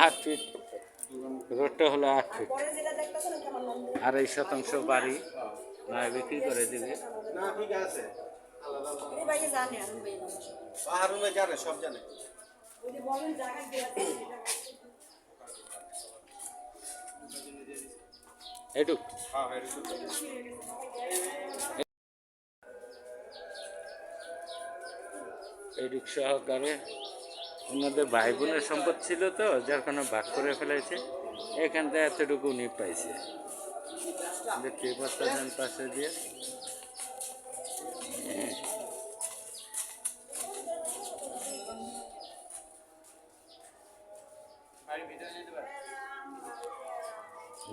8 fit রোডটা হলো 8 fit. 2.5 শতাংশ বাড়ি নয় বিক্রি করে দিবে। না ঠিক আছে সব জানে এটুক এটুক সহকারে ওনাদের ভাই বোনের সম্পদ ছিল তো, যার কারণে ভাগ করে ফেলেছে। এখান থেকে এতটুকু উনি পাইছে, দেখতে পাচ্ছেন পাশে দিয়ে।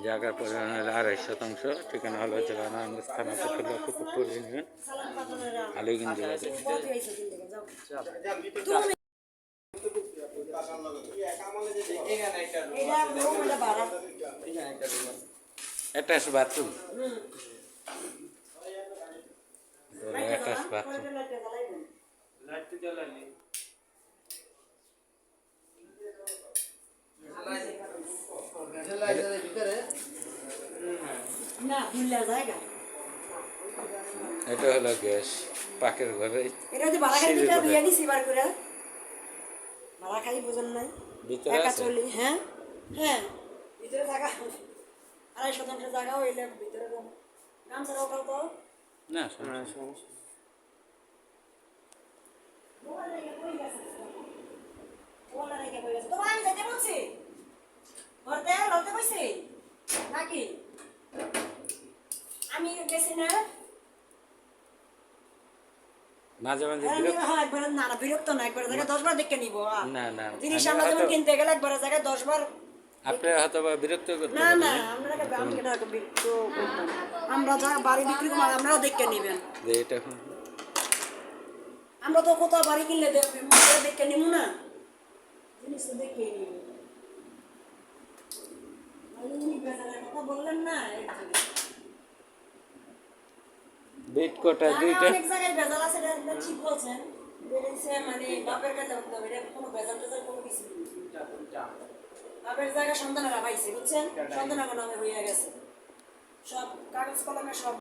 জায়গার পরিমাণের 2.5 শতাংশ। ঠিকানা হলো জেলা নারায়ণগঞ্জ থানা পটুয়া কুতুবপুর ইউনিয়ন, আলীগঞ্জ জেলা। Attach bathroom, attach bathroom. এটা হলো গ্যাস পাকের ঘরে। হ্যাঁ হ্যাঁ ভিতরে জায়গা 2.5 শতাংশ জায়গা হইলে ভিতরে নাম ছাড়া ওঠাও তো না সমস্যা। আমি গেছি না মাঝে মাঝে একবার না না বিরক্ত না, একবার জায়গায় 10 বার দেখে নিব। না না জিনিস আমরা যখন কিনতে গেলে একবার জায়গায় 10 বার আপনারা হয়তো বা বিরক্ত করতে না না আমরা বিরক্ত করতাম। আমরা যা বাড়ি বিক্রি করি আমরাও দেখে নিবেন। এটা আমরা তো কোথাও বাড়ি কিনলে দেখে নিব না, জিনিস তো দেখে নিব। কথা বললেন না বিট কোটা দুইটা অনেক জায়গায় ভেজাল আছে, এটা ঠিক বলছেন। মানে বাপের কাছে কোনো ভেজাল টেজাল কোনো কিছু বাপের জায়গা সন্তানেরা পাইছে, বুঝছেন? সন্তানের নামে হইয়া গেছে সব কাগজ কলমে সব।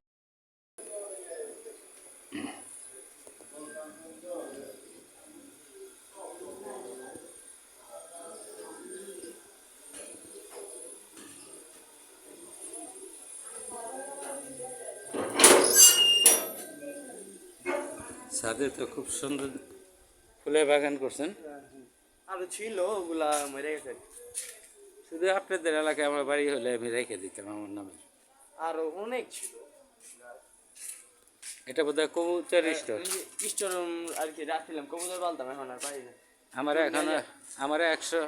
ছাদে তো খুব সুন্দর ফুলের বাগান করছেন। আরো ছিল ওগুলা মরে গেছে। শুধু আপনাদের এলাকায় আমার বাড়ি হলে আমি রেখে দিতাম আমার নামে। আরো অনেক ছিল। এটা বোধহয় কবুতর স্টোর। স্টোর আর কি রাখছিলাম, কবুতর পালতাম, এখন আর পাই না। আমার 100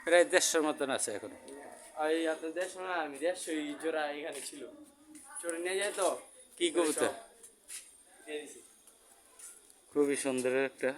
প্রায় 150 মতন আছে এখন। এই আপনার 150 না, আমি 150 জোড়া এখানে ছিল, চোরে নিয়ে যায় তো। কি কবুতর? খুবই সুন্দর একটা